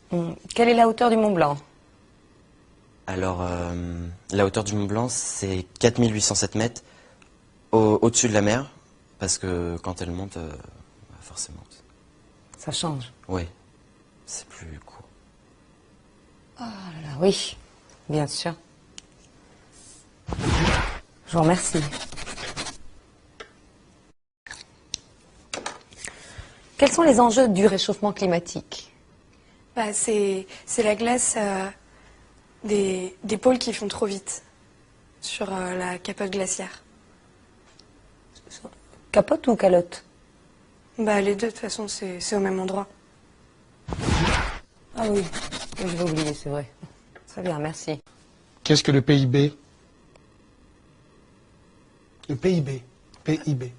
Quelle est la hauteur du Mont Blanc? Alors, la hauteur du Mont Blanc, c'est 4807 mètres au-dessus de la mer, parce que quand elle monte, forcément. Ça change. Oui, c'est plus court. Oh là là, oui, bien sûr. Je vous remercie. Quels sont les enjeux du réchauffement climatique? Bah, c'est la glace des pôles qui font trop vite sur la capote glaciaire. Capote ou calotte? Bah, les deux, de toute façon, c'est au même endroit. Ah oui, je vais oublier, c'est vrai. Très bien, merci. Qu'est-ce que le PIB? Le PIB. PIB.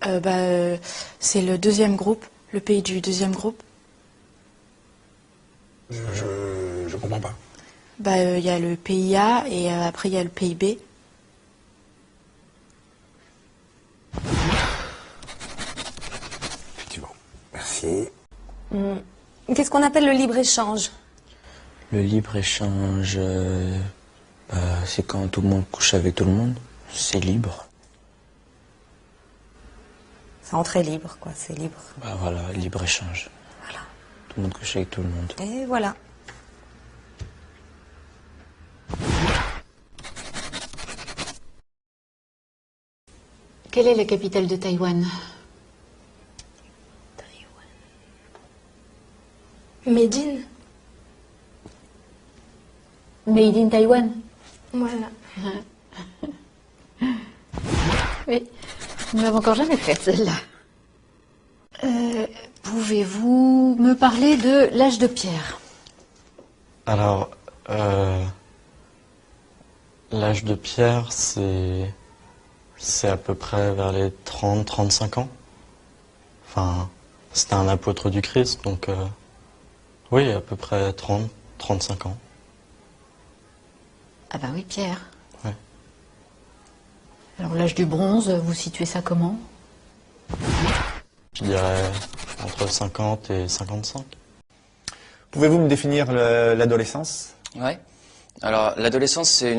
C'est le deuxième groupe, le pays du deuxième groupe. Je comprends pas. Il y a le PIA et après il y a le PIB. Effectivement. Merci. Qu'est-ce qu'on appelle le libre-échange? Le libre-échange, c'est quand tout le monde couche avec tout le monde. C'est libre. C'est entrée libre, quoi, c'est libre. Bah voilà, libre-échange. Voilà. Tout le monde couche avec tout le monde. Et voilà. Quelle est la capitale de Taïwan? Médine. Made in Taïwan. Voilà. Oui, nous l'avons encore jamais faite celle-là. Pouvez-vous me parler de l'âge de pierre? Alors, l'âge de pierre, c'est à peu près vers les 30-35 ans. Enfin, c'était un apôtre du Christ, donc oui, à peu près 30-35 ans. Ah bah oui, pierre. Ouais. Alors l'âge du bronze, vous situez ça comment? Je dirais entre 50 et 55. Pouvez-vous me définir l'adolescence? Ouais. Alors l'adolescence, c'est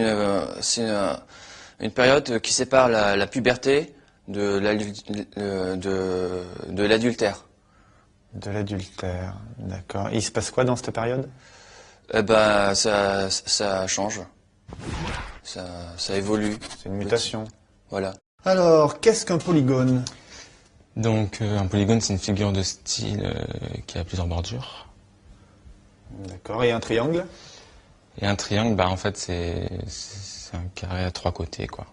une période qui sépare la puberté de l'adultère. De l'adultère, d'accord. Et il se passe quoi dans cette période? Eh ben, ça change. Ça évolue. C'est une mutation. Voilà. Alors, qu'est-ce qu'un polygone? Donc, un polygone, c'est une figure de style qui a plusieurs bordures. D'accord. Et un triangle? Et un triangle, bah en fait, c'est un carré à 3 côtés, quoi.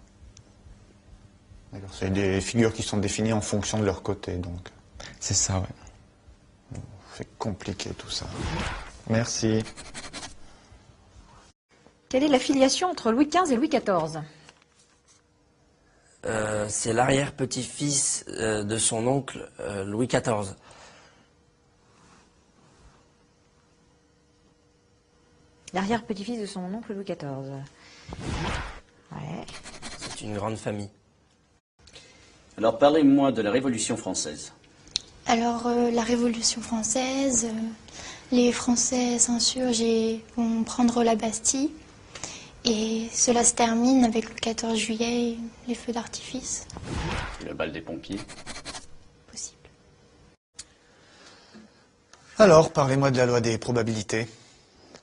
D'accord. C'est des figures qui sont définies en fonction de leur côté, donc. C'est ça, ouais. C'est compliqué tout ça. Merci. Quelle est la filiation entre Louis XV et Louis XIV? C'est l'arrière-petit-fils de son oncle Louis XIV. L'arrière-petit-fils de son oncle Louis XIV. Ouais. C'est une grande famille. Alors parlez-moi de la Révolution française. Alors la Révolution française, les Français s'insurgent et vont prendre la Bastille. Et cela se termine avec le 14 juillet, les feux d'artifice. Le bal des pompiers. Possible. Alors, parlez-moi de la loi des probabilités.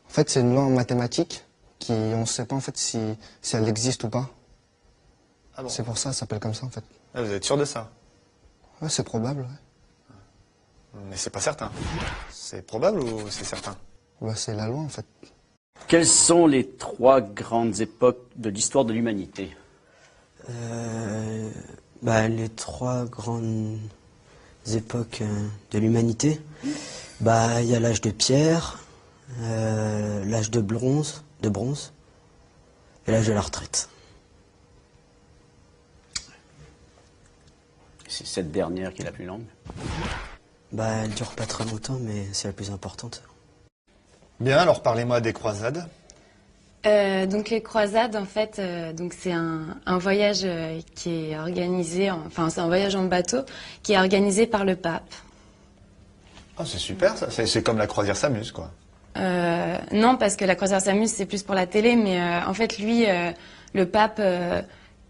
En fait, c'est une loi en mathématiques qui, on ne sait pas en fait si elle existe ou pas. Ah bon? C'est pour ça, ça s'appelle comme ça en fait. Ah, vous êtes sûr de ça? Ouais, c'est probable, ouais. Mais c'est pas certain. C'est probable ou c'est certain? Ouais, c'est la loi en fait. Quelles sont les 3 grandes époques de l'histoire de l'humanité? Les 3 grandes époques de l'humanité, il y a l'âge de pierre, l'âge de bronze et l'âge de la retraite. C'est cette dernière qui est la plus longue. Elle dure pas très longtemps, mais c'est la plus importante. Bien, alors parlez-moi des croisades. Donc les croisades, en fait, c'est un voyage qui est organisé, c'est un voyage en bateau qui est organisé par le pape. Ah, c'est super ça, c'est comme la croisière s'amuse, quoi. Non, parce que la croisière s'amuse, c'est plus pour la télé, mais en fait, lui, le pape,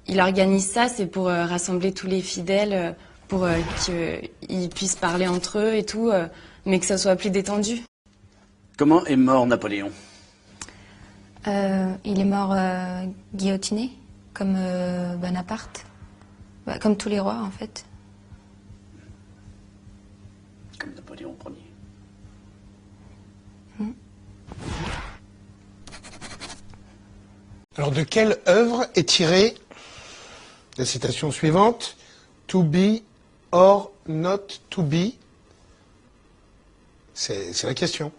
il organise ça, c'est pour rassembler tous les fidèles, pour qu'ils puissent parler entre eux et tout, mais que ça soit plus détendu. Comment est mort Napoléon? Il est mort guillotiné, comme Bonaparte. Bah, comme tous les rois, en fait. Comme Napoléon Ier. Alors, de quelle œuvre est tirée la citation suivante? To be or not to be? C'est la question.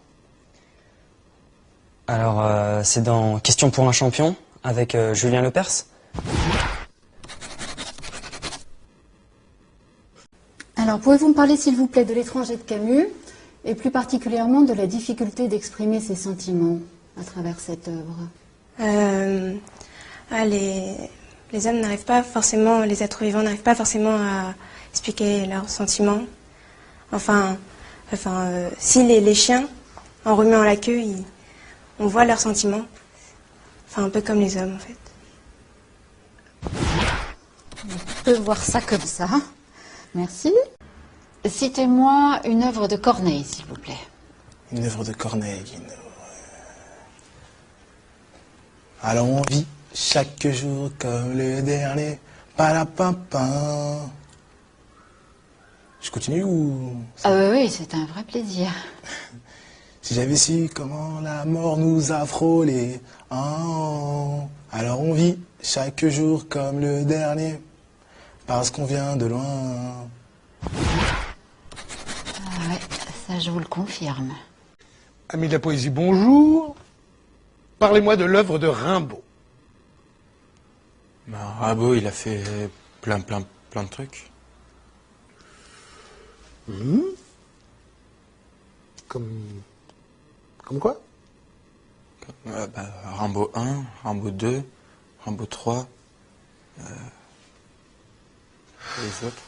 Alors, c'est dans Question pour un champion, avec Julien Lepers. Alors, pouvez-vous me parler, s'il vous plaît, de L'étranger de Camus, et plus particulièrement de la difficulté d'exprimer ses sentiments à travers cette œuvre? Les hommes n'arrivent pas forcément, les êtres vivants n'arrivent pas forcément à expliquer leurs sentiments. Si les chiens, en remuant la queue, on voit leurs sentiments. Enfin, un peu comme les hommes, en fait. On peut voir ça comme ça. Merci. Citez-moi une œuvre de Corneille, s'il vous plaît. Une œuvre de Corneille. Alors on vit chaque jour comme le dernier. Palapapin. Je continue ou... Ah oui, c'est un vrai plaisir. Si j'avais su comment la mort nous a frôlés. Oh. Alors on vit chaque jour comme le dernier. Parce qu'on vient de loin. Ah ouais, ça je vous le confirme. Amis de la poésie, bonjour. Parlez-moi de l'œuvre de Rimbaud. Rimbaud, il a fait plein de trucs. Comme quoi? Rimbaud 1, Rimbaud 2, Rimbaud 3, les autres.